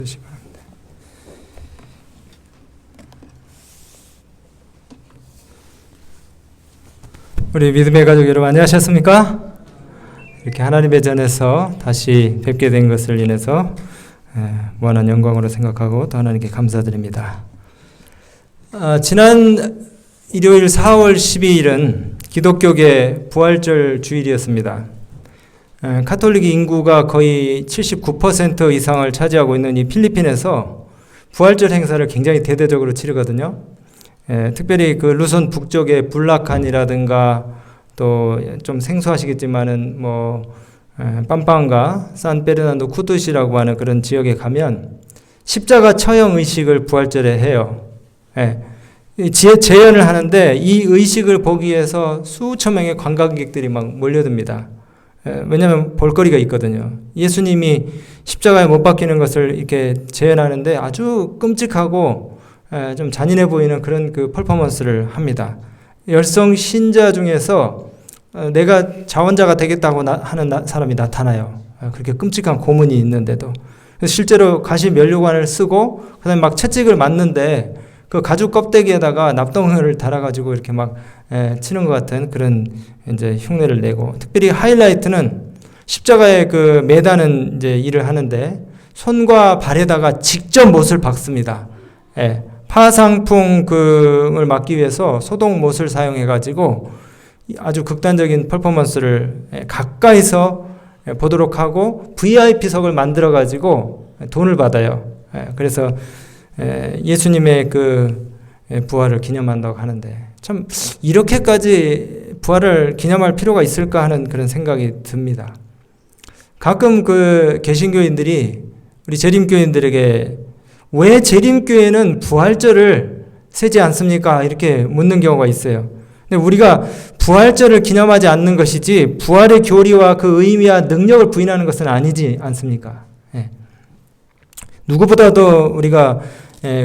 주시기 바랍니다. 우리 믿음의 가족 여러분 안녕하셨습니까? 이렇게 하나님의 전에서 다시 뵙게 된 것을 인해서 무한한 영광으로 생각하고 또 하나님께 감사드립니다. 지난 일요일 4월 12일은 기독교계 부활절 주일이었습니다. 카톨릭 인구가 거의 79% 이상을 차지하고 있는 이 필리핀에서 부활절 행사를 굉장히 대대적으로 치르거든요. 특별히 그 루손 북쪽의 불라칸이라든가 또 좀 생소하시겠지만은 빰빵과 산페르난도 쿠투시라고 하는 그런 지역에 가면 십자가 처형 의식을 부활절에 해요. 재현을 하는데 이 의식을 보기 위해서 수천 명의 관광객들이 막 몰려듭니다. 왜냐하면 볼거리가 있거든요. 예수님이 십자가에 못 박히는 것을 이렇게 재현하는데 아주 끔찍하고 좀 잔인해 보이는 그런 그 퍼포먼스를 합니다. 열성 신자 중에서 내가 자원자가 되겠다고 하는 사람이 나타나요. 그렇게 끔찍한 고문이 있는데도. 실제로 가시 면류관을 쓰고 그다음에 막 채찍을 맞는데 그 가죽 껍데기에다가 납덩이를 달아가지고 이렇게 막 치는 것 같은 그런 이제 흉내를 내고, 특별히 하이라이트는 십자가에 그 매다는 이제 일을 하는데 손과 발에다가 직접 못을 박습니다. 파상풍을 막기 위해서 소독못을 사용해가지고 아주 극단적인 퍼포먼스를 가까이서 보도록 하고 VIP석을 만들어가지고 돈을 받아요. 그래서 예수님의 그 부활을 기념한다고 하는데 참 이렇게까지 부활을 기념할 필요가 있을까 하는 그런 생각이 듭니다. 가끔 그 개신교인들이 우리 재림교인들에게 왜 재림교회는 부활절을 세지 않습니까? 이렇게 묻는 경우가 있어요. 근데 우리가 부활절을 기념하지 않는 것이지 부활의 교리와 그 의미와 능력을 부인하는 것은 아니지 않습니까? 누구보다도 우리가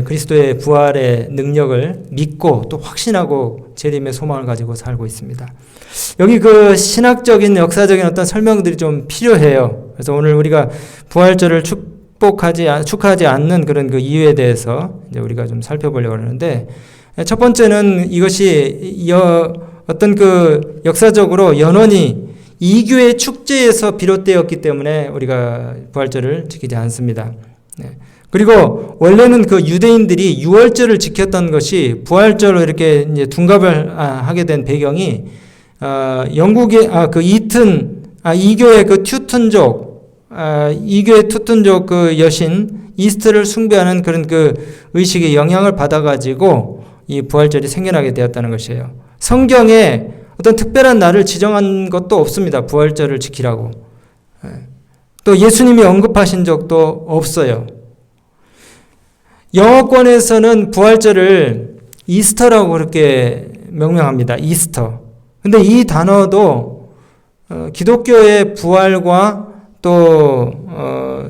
그리스도의 부활의 능력을 믿고 또 확신하고 재림의 소망을 가지고 살고 있습니다. 여기 그 신학적인 역사적인 어떤 설명들이 좀 필요해요. 그래서 오늘 우리가 부활절을 축하하지 않는 그런 그 이유에 대해서 이제 우리가 좀 살펴보려고 하는데, 첫 번째는 이것이 어떤 그 역사적으로 연원이 이교의 축제에서 비롯되었기 때문에 우리가 부활절을 지키지 않습니다. 그리고 원래는 그 유대인들이 유월절을 지켰던 것이 부활절로 이렇게 이제 둔갑을 하게 된 배경이 영국의 이교의 그 이교의 투튼족 그 여신 이스트를 숭배하는 그런 그 의식의 영향을 받아가지고 이 부활절이 생겨나게 되었다는 것이에요. 성경에 어떤 특별한 날을 지정한 것도 없습니다. 부활절을 지키라고. 또 예수님이 언급하신 적도 없어요. 영어권에서는 부활절을 이스터라고 그렇게 명명합니다. 이스터. 근데 이 단어도 기독교의 부활과 또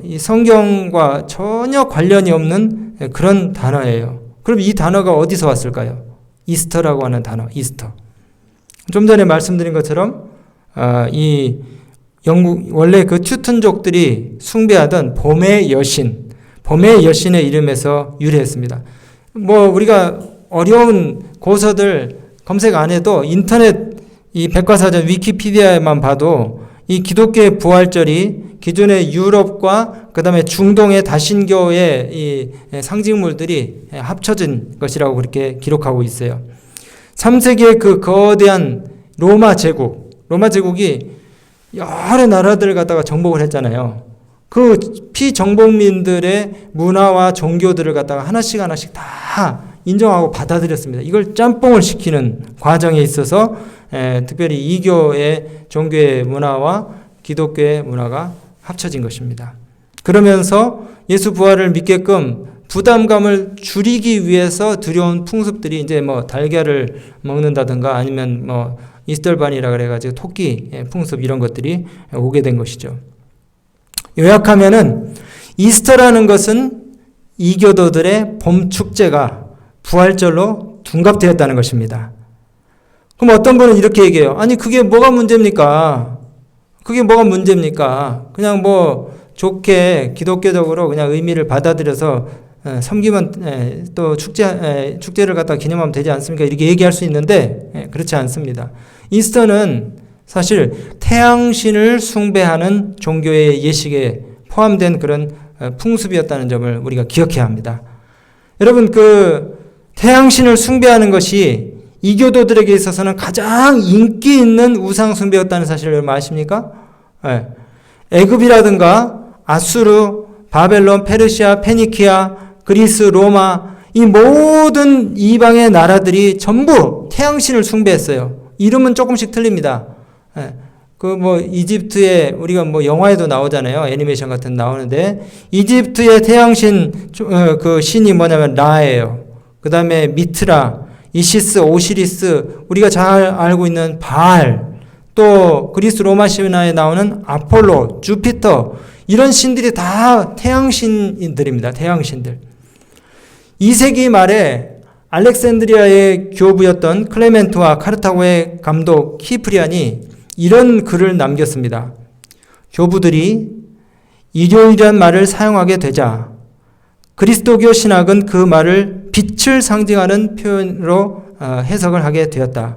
이 성경과 전혀 관련이 없는 그런 단어예요. 그럼 이 단어가 어디서 왔을까요? 이스터라고 하는 단어, 이스터. 좀 전에 말씀드린 것처럼 이 영국 원래 그 튜튼족들이 숭배하던 봄의 여신의 이름에서 유래했습니다. 우리가 어려운 고서들 검색 안 해도 인터넷 이 백과사전 위키피디아에만 봐도 이 기독교의 부활절이 기존의 유럽과 그 다음에 중동의 다신교의 이 상징물들이 합쳐진 것이라고 그렇게 기록하고 있어요. 3세기의 그 거대한 로마 제국이 여러 나라들을 갖다가 정복을 했잖아요. 그 피정복민들의 문화와 종교들을 갖다가 하나씩 다 인정하고 받아들였습니다. 이걸 짬뽕을 시키는 과정에 있어서 특별히 이교의 종교의 문화와 기독교의 문화가 합쳐진 것입니다. 그러면서 예수 부활을 믿게끔 부담감을 줄이기 위해서 들여온 풍습들이 이제 달걀을 먹는다든가 아니면 이스터반이라 그래가지고 토끼 풍습 이런 것들이 오게 된 것이죠. 요약하면은 이스터라는 것은 이교도들의 봄 축제가 부활절로 둔갑되었다는 것입니다. 그럼 어떤 분은 이렇게 얘기해요. 아니 그게 뭐가 문제입니까? 그냥 좋게 기독교적으로 그냥 의미를 받아들여서 섬기면 또 축제를 갖다 기념하면 되지 않습니까? 이렇게 얘기할 수 있는데 그렇지 않습니다. 이스터는 사실 태양신을 숭배하는 종교의 예식에 포함된 그런 풍습이었다는 점을 우리가 기억해야 합니다. 여러분, 그 태양신을 숭배하는 것이 이교도들에게 있어서는 가장 인기 있는 우상 숭배였다는 사실을 여러분 아십니까? 애굽이라든가 아수르, 바벨론, 페르시아, 페니키아, 그리스, 로마, 이 모든 이방의 나라들이 전부 태양신을 숭배했어요. 이름은 조금씩 틀립니다. 이집트에 우리가 영화에도 나오잖아요. 애니메이션 같은 나오는데 이집트의 태양신 그 신이 뭐냐면 라예요. 그 다음에 미트라, 이시스, 오시리스, 우리가 잘 알고 있는 바알, 또 그리스 로마 신화에 나오는 아폴로, 주피터, 이런 신들이 다 태양신들입니다. 태양신들. 2세기 말에 알렉산드리아의 교부였던 클레멘트와 카르타고의 감독 키프리안이 이런 글을 남겼습니다. 교부들이 일요일이란 말을 사용하게 되자 그리스도교 신학은 그 말을 빛을 상징하는 표현으로 해석을 하게 되었다.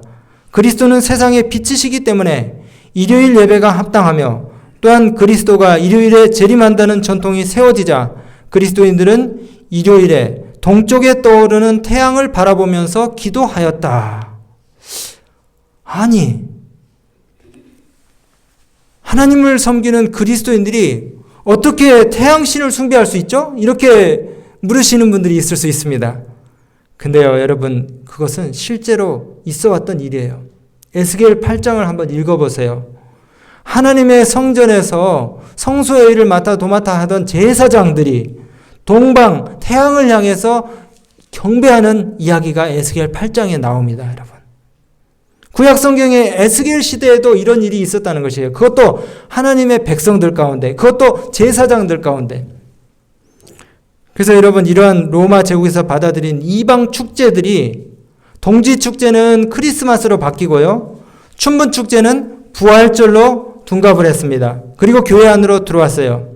그리스도는 세상의 빛이시기 때문에 일요일 예배가 합당하며 또한 그리스도가 일요일에 재림한다는 전통이 세워지자 그리스도인들은 일요일에 동쪽에 떠오르는 태양을 바라보면서 기도하였다. 아니, 하나님을 섬기는 그리스도인들이 어떻게 태양신을 숭배할 수 있죠? 이렇게 물으시는 분들이 있을 수 있습니다. 근데요, 여러분, 그것은 실제로 있어 왔던 일이에요. 에스겔 8장을 한번 읽어보세요. 하나님의 성전에서 성소의 일을 맡아 도맡아 하던 제사장들이 동방, 태양을 향해서 경배하는 이야기가 에스겔 8장에 나옵니다, 여러분. 구약 성경의 에스겔 시대에도 이런 일이 있었다는 것이에요. 그것도 하나님의 백성들 가운데, 그것도 제사장들 가운데. 그래서 여러분, 이러한 로마 제국에서 받아들인 이방 축제들이 동지 축제는 크리스마스로 바뀌고요. 춘분 축제는 부활절로 둔갑을 했습니다. 그리고 교회 안으로 들어왔어요.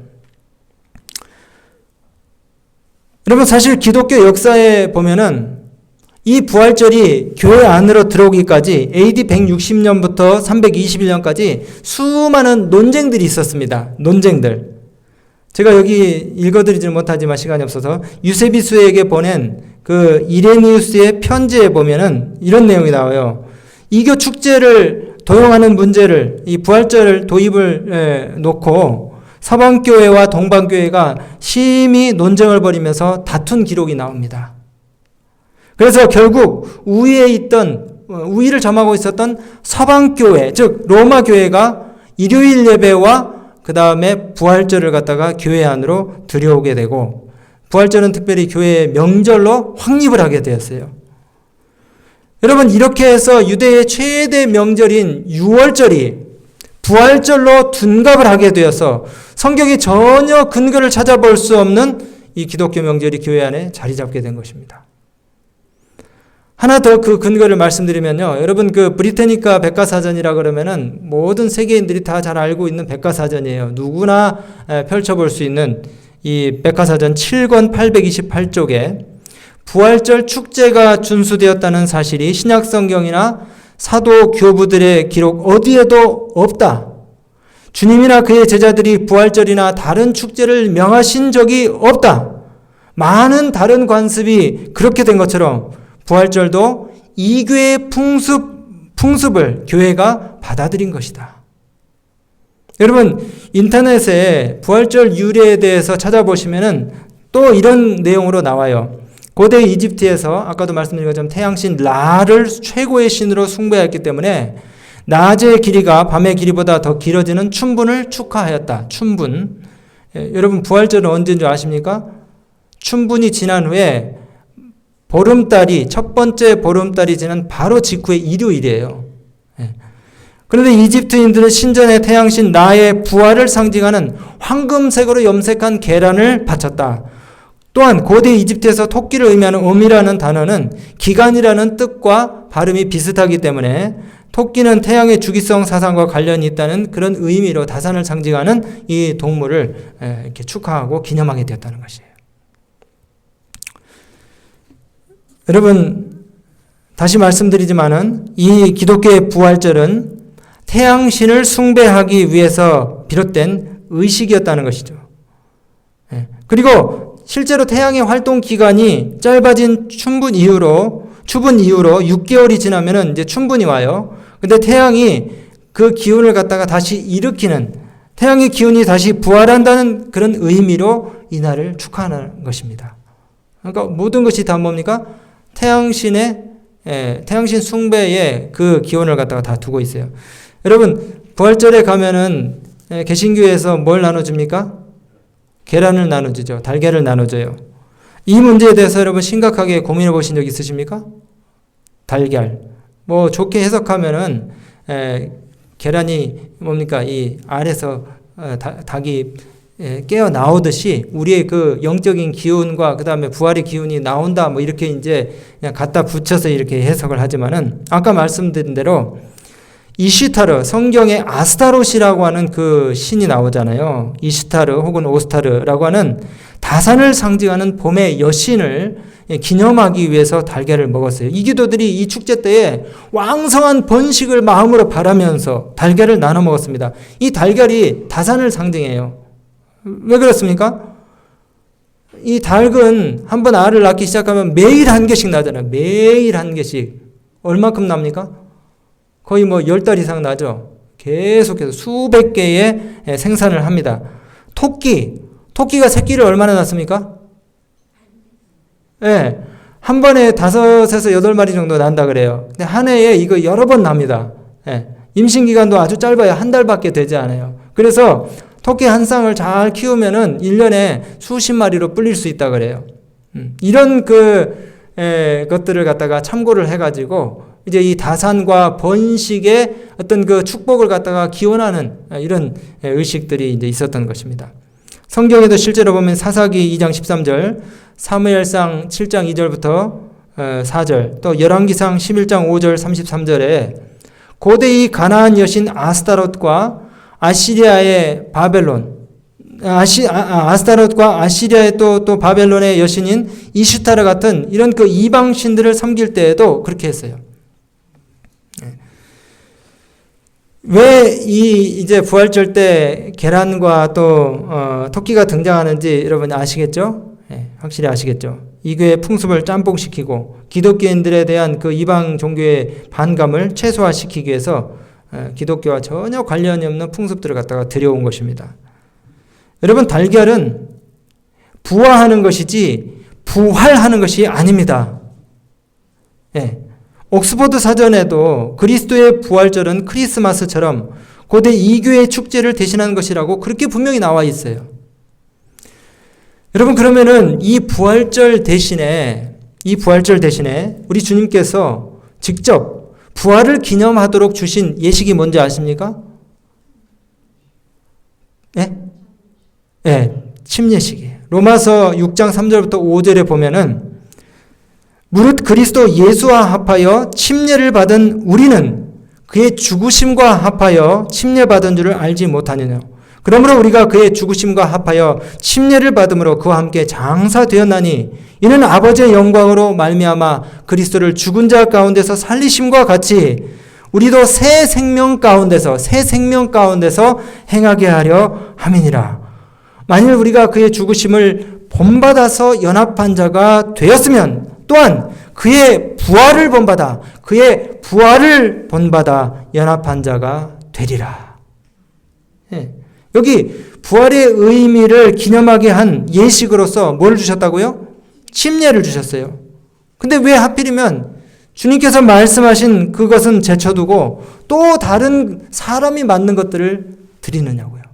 여러분, 사실 기독교 역사에 보면은 이 부활절이 교회 안으로 들어오기까지 AD 160년부터 321년까지 수많은 논쟁들이 있었습니다. 논쟁들. 제가 여기 읽어드리지 못하지만 시간이 없어서 유세비수에게 보낸 그 이레니우스의 편지에 보면은 이런 내용이 나와요. 이교 축제를 도용하는 문제를, 이 부활절 도입을 놓고 서방교회와 동방교회가 심히 논쟁을 벌이면서 다툰 기록이 나옵니다. 그래서 결국 우위를 점하고 있었던 서방교회, 즉 로마교회가 일요일 예배와 그 다음에 부활절을 갖다가 교회 안으로 들여오게 되고, 부활절은 특별히 교회의 명절로 확립을 하게 되었어요. 여러분, 이렇게 해서 유대의 최대 명절인 유월절이 부활절로 둔갑을 하게 되어서 성경이 전혀 근거를 찾아볼 수 없는 이 기독교 명절이 교회 안에 자리 잡게 된 것입니다. 하나 더 그 근거를 말씀드리면요. 여러분, 그 브리테니카 백과사전이라 그러면은 모든 세계인들이 다 잘 알고 있는 백과사전이에요. 누구나 펼쳐볼 수 있는 이 백과사전 7권 828쪽에 부활절 축제가 준수되었다는 사실이 신약 성경이나 사도 교부들의 기록 어디에도 없다. 주님이나 그의 제자들이 부활절이나 다른 축제를 명하신 적이 없다. 많은 다른 관습이 그렇게 된 것처럼 부활절도 이교의 풍습을 교회가 받아들인 것이다. 여러분, 인터넷에 부활절 유래에 대해서 찾아보시면은 또 이런 내용으로 나와요. 고대 이집트에서 아까도 말씀드린 것처럼 태양신 라를 최고의 신으로 숭배했기 때문에 낮의 길이가 밤의 길이보다 더 길어지는 춘분을 축하하였다. 춘분. 여러분, 부활절은 언제인 줄 아십니까? 춘분이 지난 후에 첫 번째 보름달이 지난 바로 직후의 일요일이에요. 그런데 이집트인들은 신전의 태양신 라의 부활을 상징하는 황금색으로 염색한 계란을 바쳤다. 또한 고대 이집트에서 토끼를 의미하는 음이라는 단어는 기간이라는 뜻과 발음이 비슷하기 때문에 토끼는 태양의 주기성 사상과 관련이 있다는 그런 의미로 다산을 상징하는 이 동물을 이렇게 축하하고 기념하게 되었다는 것이에요. 여러분, 다시 말씀드리지만은 이 기독교의 부활절은 태양신을 숭배하기 위해서 비롯된 의식이었다는 것이죠. 그리고 실제로 태양의 활동 기간이 짧아진 추분 이후로 6개월이 지나면은 이제 춘분이 와요. 근데 태양이 그 기운을 갖다가 다시 일으키는, 태양의 기운이 다시 부활한다는 그런 의미로 이날을 축하하는 것입니다. 그러니까 모든 것이 다 뭡니까? 태양신 숭배의 그 기원을 갖다가 다 두고 있어요. 여러분, 부활절에 가면은 개신교에서 뭘 나눠줍니까? 계란을 나눠주죠. 달걀을 나눠줘요. 이 문제에 대해서 여러분 심각하게 고민해 보신 적 있으십니까? 달걀. 뭐 좋게 해석하면은 계란이 뭡니까? 이 알에서 닭이 깨어 나오듯이 우리의 그 영적인 기운과 그 다음에 부활의 기운이 나온다, 뭐 이렇게 이제 그냥 갖다 붙여서 이렇게 해석을 하지만은 아까 말씀드린 대로 이시타르, 성경에 아스타롯이라고 하는 그 신이 나오잖아요. 이시타르 혹은 오스타르라고 하는 다산을 상징하는 봄의 여신을 기념하기 위해서 달걀을 먹었어요. 이기도들이 이 축제 때에 왕성한 번식을 마음으로 바라면서 달걀을 나눠 먹었습니다. 이 달걀이 다산을 상징해요. 왜 그렇습니까? 이 닭은 한번 알을 낳기 시작하면 매일 한 개씩 나잖아요. 매일 한 개씩. 얼마큼 납니까? 거의 뭐 10달 이상 나죠. 계속해서 수백 개의 생산을 합니다. 토끼가 새끼를 얼마나 낳습니까? 네, 한 번에 5에서 8마리 정도 난다 그래요. 근데 한 해에 이거 여러 번 납니다. 네, 임신 기간도 아주 짧아요. 한 달밖에 되지 않아요. 그래서 토끼 한 쌍을 잘 키우면은 1년에 수십 마리로 불릴 수 있다 그래요. 이런 것들을 갖다가 참고를 해가지고 이제 이 다산과 번식의 어떤 그 축복을 갖다가 기원하는 이런 의식들이 이제 있었던 것입니다. 성경에도 실제로 보면 사사기 2장 13절, 사무엘상 7장 2절부터 4절, 또 열왕기상 11장 5절 33절에 고대의 가나안 여신 아스타롯과 아시리아의 바벨론, 아스타롯과 아시리아의 또 바벨론의 여신인 이슈타르 같은 이런 그 이방 신들을 섬길 때에도 그렇게 했어요. 왜 이제 부활절 때 계란과 또 토끼가 등장하는지 여러분 아시겠죠? 네, 확실히 아시겠죠? 이교의 풍습을 짬뽕시키고 기독교인들에 대한 그 이방 종교의 반감을 최소화시키기 위해서 기독교와 전혀 관련이 없는 풍습들을 갖다가 들여온 것입니다. 여러분, 달걀은 부화하는 것이지 부활하는 것이 아닙니다. 네. 옥스퍼드 사전에도 그리스도의 부활절은 크리스마스처럼 고대 이교의 축제를 대신하는 것이라고 그렇게 분명히 나와 있어요. 여러분, 그러면은 이 부활절 대신에 우리 주님께서 직접 부활을 기념하도록 주신 예식이 뭔지 아십니까? 예? 예, 침례식이에요. 로마서 6장 3절부터 5절에 보면은 무릇 그리스도 예수와 합하여 침례를 받은 우리는 그의 죽으심과 합하여 침례받은 줄을 알지 못하느냐. 그러므로 우리가 그의 죽으심과 합하여 침례를 받음으로 그와 함께 장사되었나니 이는 아버지의 영광으로 말미암아 그리스도를 죽은 자 가운데서 살리심과 같이 우리도 새 생명 가운데서 행하게 하려 함이니라. 만일 우리가 그의 죽으심을 본받아서 연합한 자가 되었으면 또한 그의 부활을 본받아 연합한 자가 되리라. 예. 여기 부활의 의미를 기념하게 한 예식으로서 뭘 주셨다고요? 침례를 주셨어요. 근데 왜 하필이면 주님께서 말씀하신 그것은 제쳐두고 또 다른 사람이 맞는 것들을 드리느냐고요.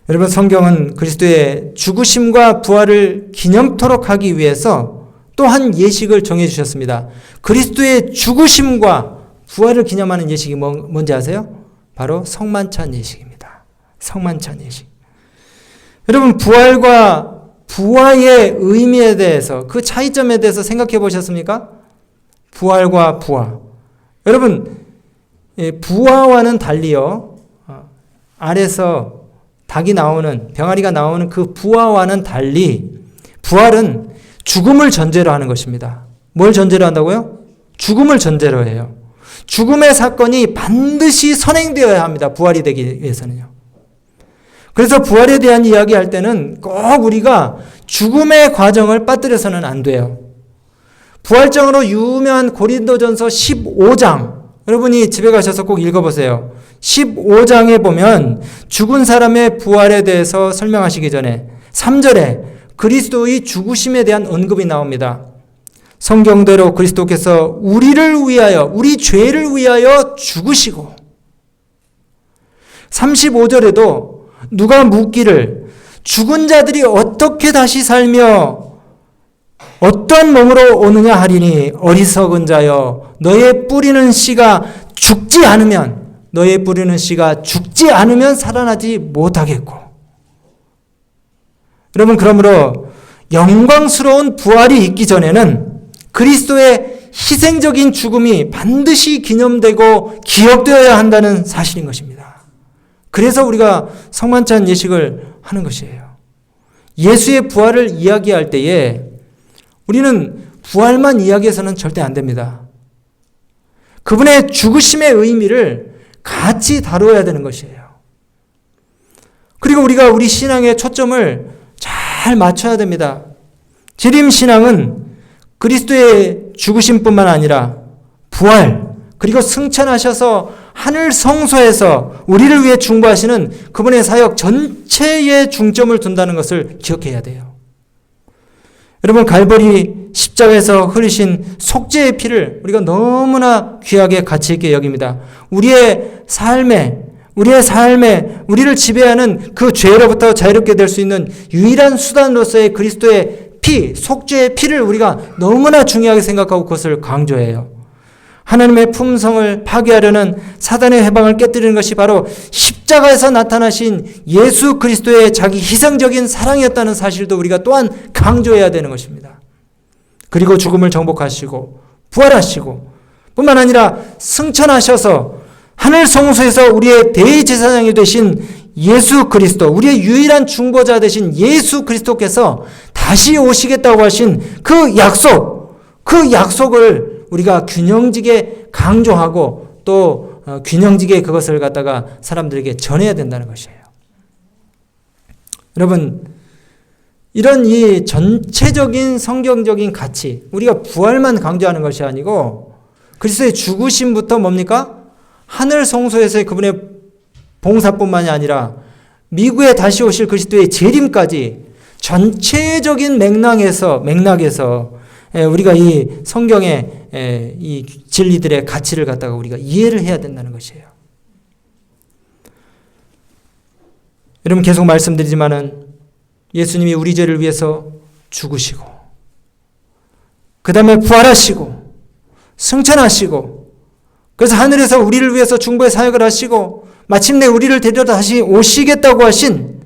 여러분, 성경은 그리스도의 죽으심과 부활을 기념토록 하기 위해서 또 한 예식을 정해 주셨습니다. 그리스도의 죽으심과 부활을 기념하는 예식이 뭔지 아세요? 바로 성만찬 예식입니다. 성만찬 예식. 여러분, 부활과 부활의 의미에 대해서, 그 차이점에 대해서 생각해 보셨습니까? 부활과 부활. 여러분, 부화와는 달리요, 알에서 닭이 나오는, 병아리가 나오는 그 부화와는 달리 부활은 죽음을 전제로 하는 것입니다. 뭘 전제로 한다고요? 죽음을 전제로 해요. 죽음의 사건이 반드시 선행되어야 합니다. 부활이 되기 위해서는요. 그래서 부활에 대한 이야기할 때는 꼭 우리가 죽음의 과정을 빠뜨려서는 안 돼요. 부활적으로 유명한 고린도전서 15장, 여러분이 집에 가셔서 꼭 읽어보세요. 15장에 보면 죽은 사람의 부활에 대해서 설명하시기 전에 3절에 그리스도의 죽으심에 대한 언급이 나옵니다. 성경대로 그리스도께서 우리를 위하여, 우리 죄를 위하여 죽으시고, 35절에도 누가 묻기를 죽은 자들이 어떻게 다시 살며 어떤 몸으로 오느냐 하리니 어리석은 자여, 너의 뿌리는 씨가 죽지 않으면, 너의 뿌리는 씨가 죽지 않으면 살아나지 못하겠고. 여러분, 그러므로 영광스러운 부활이 있기 전에는 그리스도의 희생적인 죽음이 반드시 기념되고 기억되어야 한다는 사실인 것입니다. 그래서 우리가 성만찬 예식을 하는 것이에요. 예수의 부활을 이야기할 때에 우리는 부활만 이야기해서는 절대 안 됩니다. 그분의 죽으심의 의미를 같이 다루어야 되는 것이에요. 그리고 우리가 우리 신앙의 초점을 잘 맞춰야 됩니다. 재림신앙은 그리스도의 죽으심뿐만 아니라 부활, 그리고 승천하셔서 하늘 성소에서 우리를 위해 중보하시는 그분의 사역 전체에 중점을 둔다는 것을 기억해야 돼요. 여러분, 갈보리 십자가에서 흘리신 속죄의 피를 우리가 너무나 귀하게 가치 있게 여깁니다. 우리의 삶에 우리를 지배하는 그 죄로부터 자유롭게 될 수 있는 유일한 수단으로서의 그리스도의 피, 속죄의 피를 우리가 너무나 중요하게 생각하고 그것을 강조해요. 하나님의 품성을 파괴하려는 사단의 해방을 깨뜨리는 것이 바로 십자가에서 나타나신 예수 그리스도의 자기 희생적인 사랑이었다는 사실도 우리가 또한 강조해야 되는 것입니다. 그리고 죽음을 정복하시고 부활하시고 뿐만 아니라 승천하셔서 하늘 성소에서 우리의 대제사장이 되신 예수 그리스도, 우리의 유일한 중보자 되신 예수 그리스도께서 다시 오시겠다고 하신 그 약속을 우리가 균형지게 강조하고 또 균형지게 그것을 갖다가 사람들에게 전해야 된다는 것이에요. 여러분, 이런 이 전체적인 성경적인 가치, 우리가 부활만 강조하는 것이 아니고 그리스도의 죽으심부터 뭡니까? 하늘 성소에서의 그분의 봉사뿐만이 아니라 미국에 다시 오실 그리스도의 재림까지 전체적인 맥락에서 우리가 이 성경의 이 진리들의 가치를 갖다가 우리가 이해를 해야 된다는 것이에요. 여러분, 계속 말씀드리지만은 예수님이 우리 죄를 위해서 죽으시고 그 다음에 부활하시고 승천하시고 그래서 하늘에서 우리를 위해서 중보의 사역을 하시고 마침내 우리를 데려다 다시 오시겠다고 하신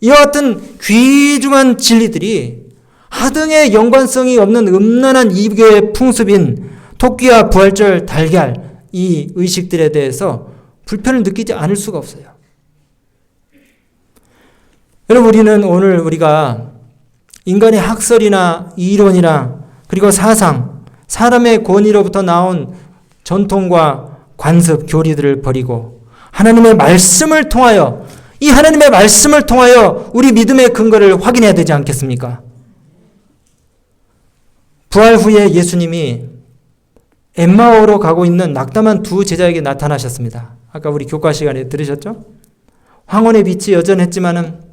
이와 같은 귀중한 진리들이 하등의 연관성이 없는 음란한 이교의 풍습인 토끼와 부활절, 달걀, 이 의식들에 대해서 불편을 느끼지 않을 수가 없어요. 여러분, 우리는 오늘 우리가 인간의 학설이나 이론이나 그리고 사상, 사람의 권위로부터 나온 전통과 관습, 교리들을 버리고 하나님의 말씀을 통하여, 이 하나님의 말씀을 통하여 우리 믿음의 근거를 확인해야 되지 않겠습니까? 부활 후에 예수님이 엠마오로 가고 있는 낙담한 두 제자에게 나타나셨습니다. 아까 우리 교과 시간에 들으셨죠? 황혼의 빛이 여전했지만은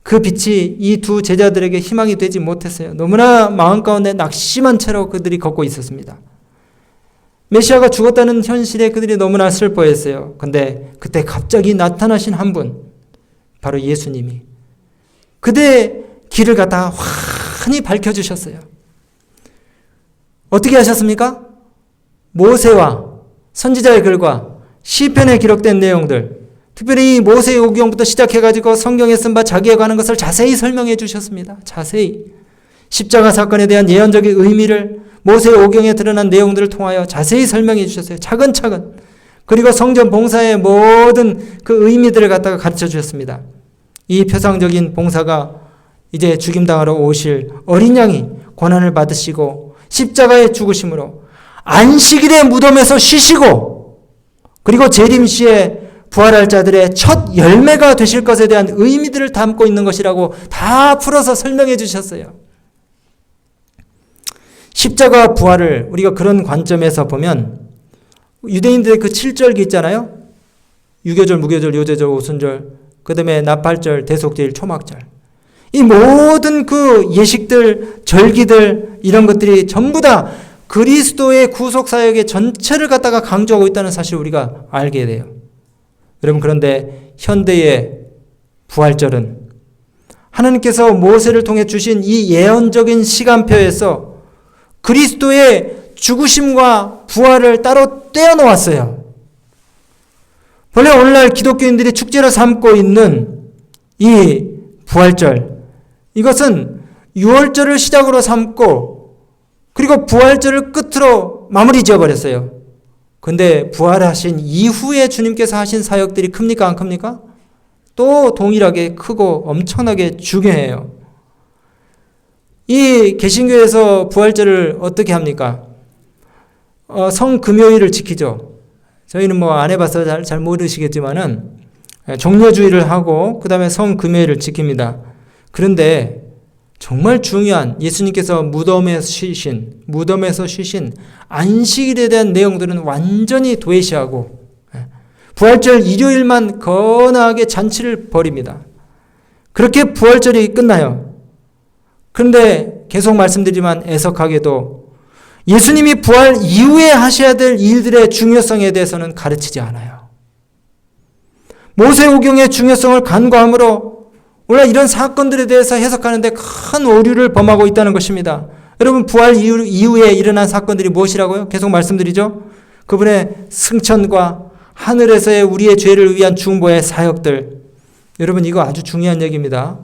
그 빛이 이 두 제자들에게 희망이 되지 못했어요. 너무나 마음 가운데 낙심한 채로 그들이 걷고 있었습니다. 메시아가 죽었다는 현실에 그들이 너무나 슬퍼했어요. 근데 그때 갑자기 나타나신 한 분, 바로 예수님이 그들의 길을 갖다가 환히 밝혀주셨어요. 어떻게 하셨습니까? 모세와 선지자의 글과 시편에 기록된 내용들, 특별히 모세의 오경부터 시작해가지고 성경에 쓴 바 자기에 관한 것을 자세히 설명해 주셨습니다. 자세히. 십자가 사건에 대한 예언적인 의미를, 모세오경에 드러난 내용들을 통하여 자세히 설명해 주셨어요. 차근차근. 그리고 성전 봉사의 모든 그 의미들을 갖다가 가르쳐 주셨습니다. 이 표상적인 봉사가 이제 죽임당하러 오실 어린 양이 고난을 받으시고 십자가의 죽으심으로 안식일의 무덤에서 쉬시고 그리고 재림시에 부활할 자들의 첫 열매가 되실 것에 대한 의미들을 담고 있는 것이라고 다 풀어서 설명해 주셨어요. 십자가 부활을 우리가 그런 관점에서 보면 유대인들의 그 7절기 있잖아요. 유교절, 무교절, 요제절, 오순절, 그 다음에 나팔절, 대속제일, 초막절. 이 모든 그 예식들, 절기들 이런 것들이 전부 다 그리스도의 구속사역의 전체를 갖다가 강조하고 있다는 사실을 우리가 알게 돼요. 여러분 그런데 현대의 부활절은 하나님께서 모세를 통해 주신 이 예언적인 시간표에서 그리스도의 죽으심과 부활을 따로 떼어놓았어요. 본래 오늘날 기독교인들이 축제로 삼고 있는 이 부활절, 이것은 유월절을 시작으로 삼고 그리고 부활절을 끝으로 마무리 지어버렸어요. 근데 부활하신 이후에 주님께서 하신 사역들이 큽니까 안 큽니까? 또 동일하게 크고 엄청나게 중요해요. 이 개신교에서 부활절을 어떻게 합니까? 성금요일을 지키죠. 저희는 뭐 안 해봐서 잘 모르시겠지만은 종려주의를 하고 그 다음에 성금요일을 지킵니다. 그런데 정말 중요한 예수님께서 무덤에서 쉬신 안식일에 대한 내용들은 완전히 도외시하고 부활절 일요일만 거나하게 잔치를 벌입니다. 그렇게 부활절이 끝나요. 그런데 계속 말씀드리지만 애석하게도 예수님이 부활 이후에 하셔야 될 일들의 중요성에 대해서는 가르치지 않아요. 모세오경의 중요성을 간과함으로 오늘 이런 사건들에 대해서 해석하는데 큰 오류를 범하고 있다는 것입니다. 여러분 부활 이후에 일어난 사건들이 무엇이라고요? 계속 말씀드리죠. 그분의 승천과 하늘에서의 우리의 죄를 위한 중보의 사역들. 여러분 이거 아주 중요한 얘기입니다.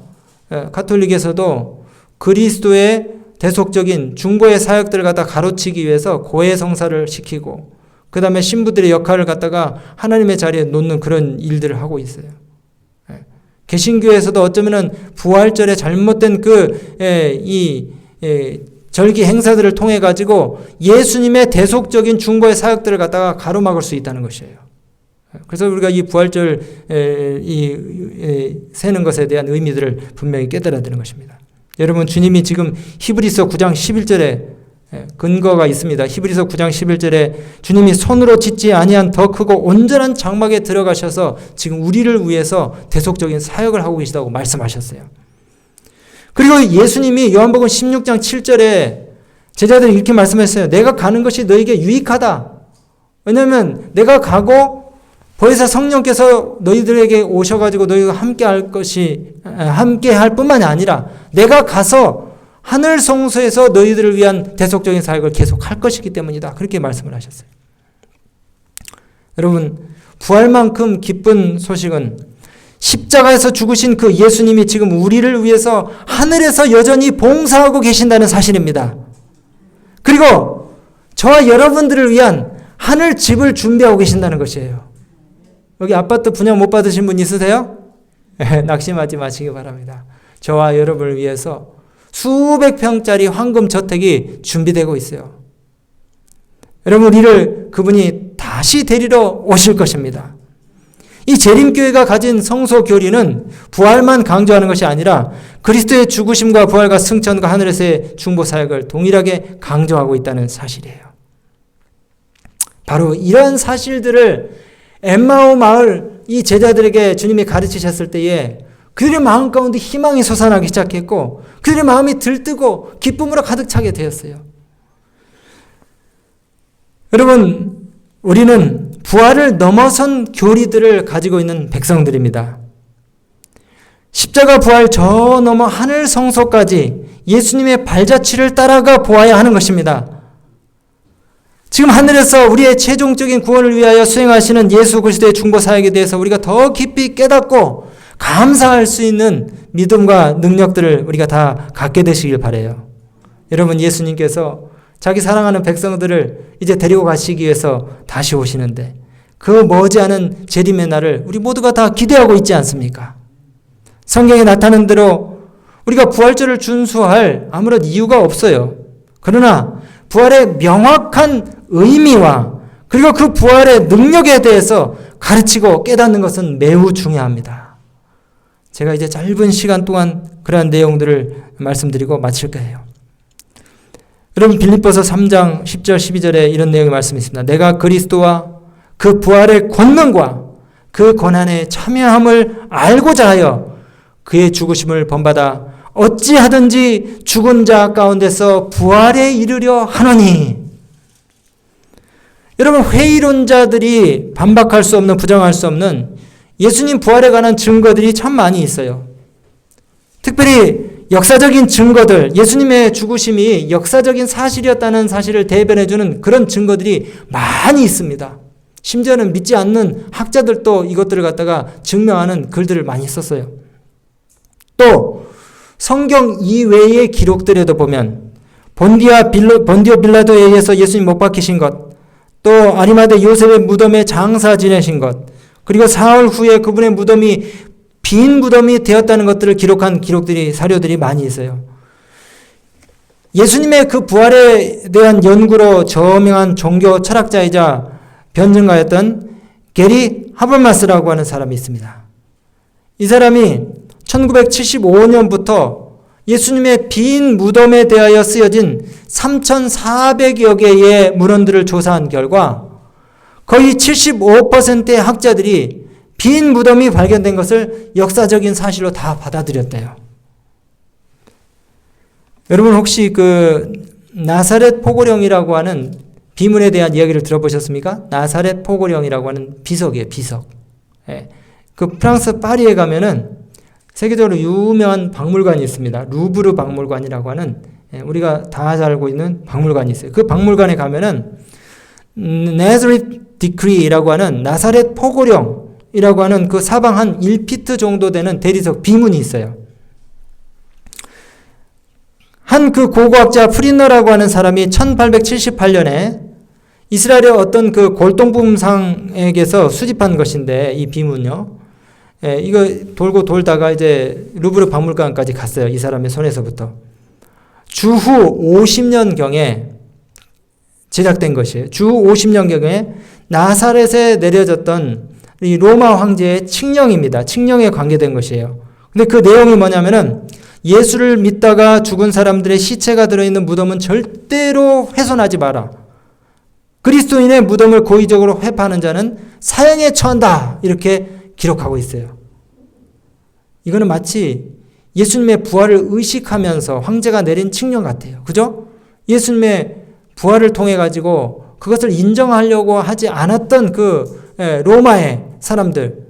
가톨릭에서도 그리스도의 대속적인 중보의 사역들을 갖다 가로치기 위해서 고해성사를 시키고 그 다음에 신부들의 역할을 갖다가 하나님의 자리에 놓는 그런 일들을 하고 있어요. 개신교에서도 어쩌면은 부활절에 잘못된 절기 행사들을 통해 가지고 예수님의 대속적인 중보의 사역들을 갖다가 가로막을 수 있다는 것이에요. 그래서 우리가 이 부활절 세는 것에 대한 의미들을 분명히 깨달아야 되는 것입니다. 여러분 주님이 지금 히브리서 9장 11절에 근거가 있습니다. 히브리서 9장 11절에 주님이 손으로 짓지 아니한 더 크고 온전한 장막에 들어가셔서 지금 우리를 위해서 대속적인 사역을 하고 계시다고 말씀하셨어요. 그리고 예수님이 요한복음 16장 7절에 제자들이 이렇게 말씀했어요. 내가 가는 것이 너에게 유익하다. 왜냐하면 내가 가고 보혜사 성령께서 너희들에게 오셔가지고 너희가 함께 할 뿐만이 아니라 내가 가서 하늘 성소에서 너희들을 위한 대속적인 사역을 계속 할 것이기 때문이다. 그렇게 말씀을 하셨어요. 여러분, 부활만큼 기쁜 소식은 십자가에서 죽으신 그 예수님이 지금 우리를 위해서 하늘에서 여전히 봉사하고 계신다는 사실입니다. 그리고 저와 여러분들을 위한 하늘 집을 준비하고 계신다는 것이에요. 여기 아파트 분양 못 받으신 분 있으세요? 낙심하지 마시기 바랍니다. 저와 여러분을 위해서 수백 평짜리 황금 저택이 준비되고 있어요. 여러분 우리를 그분이 다시 데리러 오실 것입니다. 이 재림교회가 가진 성소 교리는 부활만 강조하는 것이 아니라 그리스도의 죽으심과 부활과 승천과 하늘에서의 중보 사역을 동일하게 강조하고 있다는 사실이에요. 바로 이런 사실들을 엠마오 마을 이 제자들에게 주님이 가르치셨을 때에 그들의 마음 가운데 희망이 솟아나기 시작했고 그들의 마음이 들뜨고 기쁨으로 가득 차게 되었어요. 여러분, 우리는 부활을 넘어선 교리들을 가지고 있는 백성들입니다. 십자가 부활 저 넘어 하늘 성소까지 예수님의 발자취를 따라가 보아야 하는 것입니다. 지금 하늘에서 우리의 최종적인 구원을 위하여 수행하시는 예수 그리스도의 중보 사역에 대해서 우리가 더 깊이 깨닫고 감사할 수 있는 믿음과 능력들을 우리가 다 갖게 되시길 바라요. 여러분 예수님께서 자기 사랑하는 백성들을 이제 데리고 가시기 위해서 다시 오시는데 그 머지않은 재림의 날을 우리 모두가 다 기대하고 있지 않습니까? 성경에 나타난 대로 우리가 부활절을 준수할 아무런 이유가 없어요. 그러나 부활의 명확한 의미와 그리고 그 부활의 능력에 대해서 가르치고 깨닫는 것은 매우 중요합니다. 제가 이제 짧은 시간 동안 그러한 내용들을 말씀드리고 마칠 거예요. 여러분 빌립보서 3장 10절 12절에 이런 내용의 말씀이 있습니다. 내가 그리스도와 그 부활의 권능과 그 고난에 참여함을 알고자 하여 그의 죽으심을 본받아 어찌하든지 죽은 자 가운데서 부활에 이르려 하노니. 여러분 회의론자들이 반박할 수 없는 부정할 수 없는 예수님 부활에 관한 증거들이 참 많이 있어요. 특별히 역사적인 증거들, 예수님의 죽으심이 역사적인 사실이었다는 사실을 대변해주는 그런 증거들이 많이 있습니다. 심지어는 믿지 않는 학자들도 이것들을 갖다가 증명하는 글들을 많이 썼어요. 또 성경 이외의 기록들에도 보면 본디오 빌라도에 의해서 예수님 못 박히신 것, 또 아리마대 요셉의 무덤에 장사 지내신 것, 그리고 사흘 후에 그분의 무덤이 빈 무덤이 되었다는 것들을 기록한 사료들이 많이 있어요. 예수님의 그 부활에 대한 연구로 저명한 종교 철학자이자 변증가였던 게리 하버마스라고 하는 사람이 있습니다. 이 사람이 1975년부터 예수님의 빈 무덤에 대하여 쓰여진 3,400여 개의 문헌들을 조사한 결과 거의 75%의 학자들이 빈 무덤이 발견된 것을 역사적인 사실로 다 받아들였대요. 여러분 혹시 그 나사렛 포고령이라고 하는 비문에 대한 이야기를 들어보셨습니까? 나사렛 포고령이라고 하는 비석이에요. 비석. 예. 그 프랑스 파리에 가면은 세계적으로 유명한 박물관이 있습니다. 루브르 박물관이라고 하는 우리가 다 잘 알고 있는 박물관이 있어요. 그 박물관에 가면은 Nazareth Decree라고 하는 나사렛 포고령이라고 하는 그 사방 한 1피트 정도 되는 대리석 비문이 있어요. 한 그 고고학자 프린너라고 하는 사람이 1878년에 이스라엘의 어떤 그 골동품상에게서 수집한 것인데 이 비문요. 이거 돌고 돌다가 이제 루브르 박물관까지 갔어요. 이 사람의 손에서부터. 주후 50년경에 제작된 것이에요. 주후 50년경에 나사렛에 내려졌던 이 로마 황제의 칙령입니다. 칙령에 관계된 것이에요. 근데 그 내용이 뭐냐면은 예수를 믿다가 죽은 사람들의 시체가 들어있는 무덤은 절대로 훼손하지 마라. 그리스도인의 무덤을 고의적으로 회파하는 자는 사형에 처한다. 이렇게 기록하고 있어요. 이거는 마치 예수님의 부활을 의식하면서 황제가 내린 칙령 같아요. 그죠? 예수님의 부활을 통해 가지고 그것을 인정하려고 하지 않았던 그 로마의 사람들,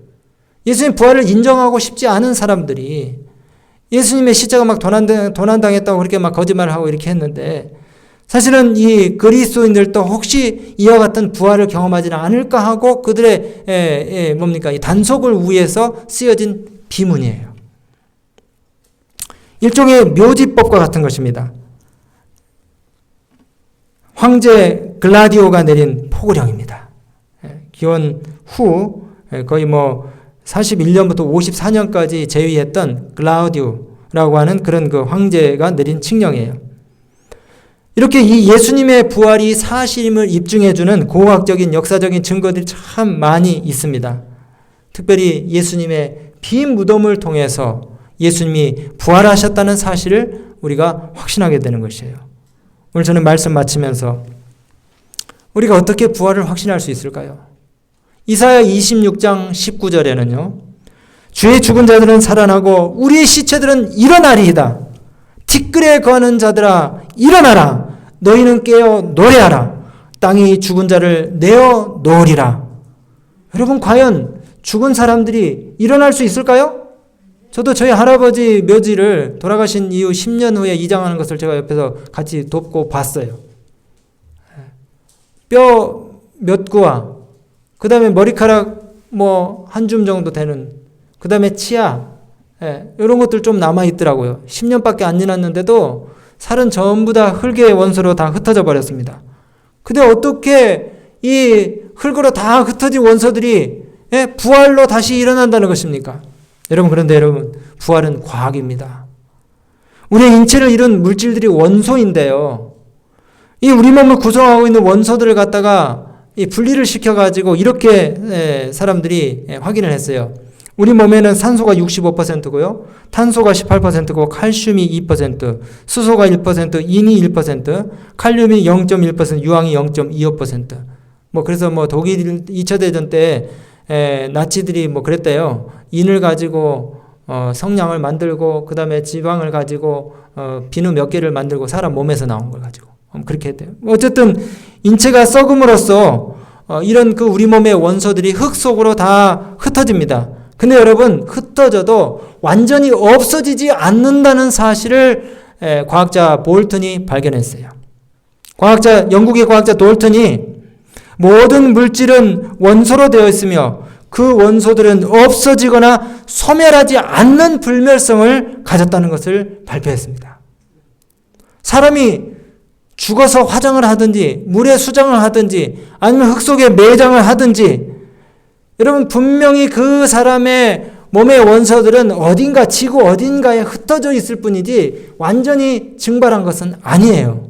예수님 부활을 인정하고 싶지 않은 사람들이 예수님의 시체가 막 도난당했다고 그렇게 막 거짓말을 하고 이렇게 했는데 사실은 이 그리스도인들도 혹시 이와 같은 부활을 경험하지는 않을까 하고 그들의 이 단속을 위해서 쓰여진 비문이에요. 일종의 묘지법과 같은 것입니다. 황제 글라디오가 내린 포고령입니다. 기원 후 거의 41년부터 54년까지 재위했던 글라우디오라고 하는 그런 그 황제가 내린 칙령이에요. 이렇게 이 예수님의 부활이 사실임을 입증해주는 고고학적인 역사적인 증거들이 참 많이 있습니다. 특별히 예수님의 빈 무덤을 통해서 예수님이 부활하셨다는 사실을 우리가 확신하게 되는 것이에요. 오늘 저는 말씀 마치면서 우리가 어떻게 부활을 확신할 수 있을까요? 이사야 26장 19절에는요. 주의 죽은 자들은 살아나고 우리의 시체들은 일어나리이다. 티끌에 거하는 자들아 일어나라. 너희는 깨어 노래하라. 땅이 죽은 자를 내어 놓으리라. 여러분 과연 죽은 사람들이 일어날 수 있을까요? 저도 저희 할아버지 묘지를 돌아가신 이후 10년 후에 이장하는 것을 제가 옆에서 같이 돕고 봤어요. 뼈 몇 구와 그 다음에 머리카락 한 줌 정도 되는 그 다음에 치아 이런 것들 좀 남아있더라고요. 10년밖에 안 지났는데도 살은 전부 다 흙의 원소로 다 흩어져 버렸습니다. 근데 어떻게 이 흙으로 다 흩어진 원소들이 부활로 다시 일어난다는 것입니까? 그런데 여러분, 부활은 과학입니다. 우리의 인체를 이룬 물질들이 원소인데요. 이 우리 몸을 구성하고 있는 원소들을 갖다가 이 분리를 시켜가지고 이렇게 사람들이 확인을 했어요. 우리 몸에는 산소가 65%고요. 탄소가 18%고 칼슘이 2%, 수소가 1%, 인이 1%, 칼륨이 0.1%, 유황이 0.25%. 그래서 독일 2차 대전 때 나치들이 그랬대요. 인을 가지고 성냥을 만들고 그다음에 지방을 가지고 비누 몇 개를 만들고 사람 몸에서 나온 걸 가지고 그렇게 했대요. 어쨌든 인체가 썩음으로써 이런 그 우리 몸의 원소들이 흙 속으로 다 흩어집니다. 근데 여러분, 흩어져도 완전히 없어지지 않는다는 사실을 과학자 볼튼이 발견했어요. 영국의 과학자 볼튼이 모든 물질은 원소로 되어 있으며 그 원소들은 없어지거나 소멸하지 않는 불멸성을 가졌다는 것을 발표했습니다. 사람이 죽어서 화장을 하든지 물에 수정을 하든지 아니면 흙 속에 매장을 하든지 여러분, 분명히 그 사람의 몸의 원소들은 어딘가 지구 어딘가에 흩어져 있을 뿐이지 완전히 증발한 것은 아니에요.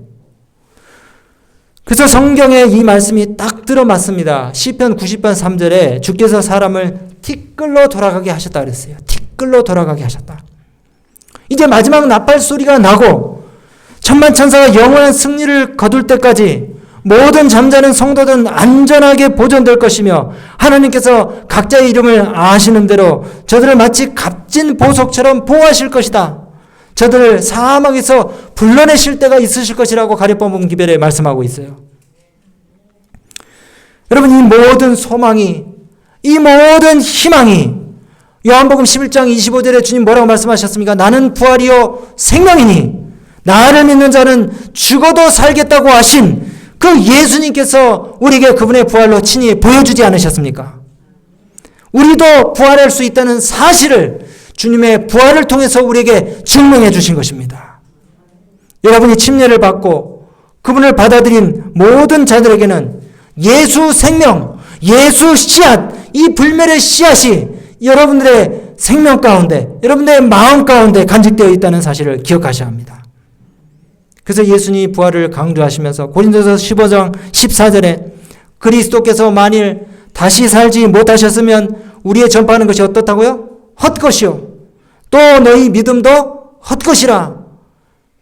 그래서 성경에 이 말씀이 딱 들어맞습니다. 시편 90편 3절에 주께서 사람을 티끌로 돌아가게 하셨다 그랬어요. 티끌로 돌아가게 하셨다. 이제 마지막 나팔 소리가 나고 천만천사가 영원한 승리를 거둘 때까지 모든 잠자는 성도들은 안전하게 보존될 것이며 하나님께서 각자의 이름을 아시는 대로 저들을 마치 값진 보석처럼 보호하실 것이다. 저들을 사망에서 불러내실 때가 있으실 것이라고 가랴법문 기별에 말씀하고 있어요. 여러분, 이 모든 소망이, 이 모든 희망이 요한복음 11장 25절에 주님 뭐라고 말씀하셨습니까? 나는 부활이요 생명이니 나를 믿는 자는 죽어도 살겠다고 하신 그 예수님께서 우리에게 그분의 부활로 친히 보여주지 않으셨습니까? 우리도 부활할 수 있다는 사실을 주님의 부활을 통해서 우리에게 증명해 주신 것입니다. 여러분이 침례를 받고 그분을 받아들인 모든 자들에게는 예수 생명, 예수 씨앗, 이 불멸의 씨앗이 여러분들의 생명 가운데, 여러분들의 마음 가운데 간직되어 있다는 사실을 기억하셔야 합니다. 그래서 예수님이 부활을 강조하시면서 고린도서 15장 14절에 그리스도께서 만일 다시 살지 못하셨으면 우리의 전파하는 것이 어떻다고요? 헛것이요. 또 너희 믿음도 헛것이라.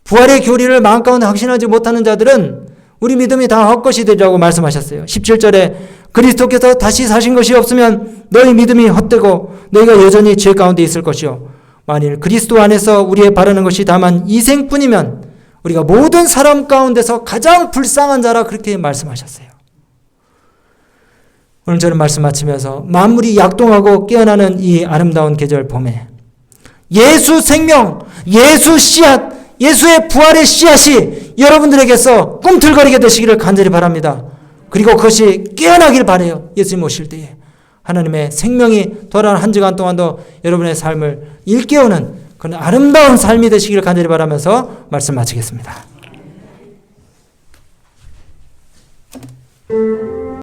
부활의 교리를 마음 가운데 확신하지 못하는 자들은 우리 믿음이 다 헛것이 되리라고 말씀하셨어요. 17절에 그리스도께서 다시 사신 것이 없으면 너희 믿음이 헛되고 너희가 여전히 죄 가운데 있을 것이요. 만일 그리스도 안에서 우리의 바라는 것이 다만 이생뿐이면 우리가 모든 사람 가운데서 가장 불쌍한 자라 그렇게 말씀하셨어요. 오늘 저는 말씀 마치면서 만물이 약동하고 깨어나는 이 아름다운 계절 봄에 예수 생명, 예수 씨앗, 예수의 부활의 씨앗이 여러분들에게서 꿈틀거리게 되시기를 간절히 바랍니다. 그리고 그것이 깨어나길 바라요. 예수님 오실 때에 하나님의 생명이 돌아오는 한 주간 동안도 여러분의 삶을 일깨우는 그런 아름다운 삶이 되시기를 간절히 바라면서 말씀 마치겠습니다.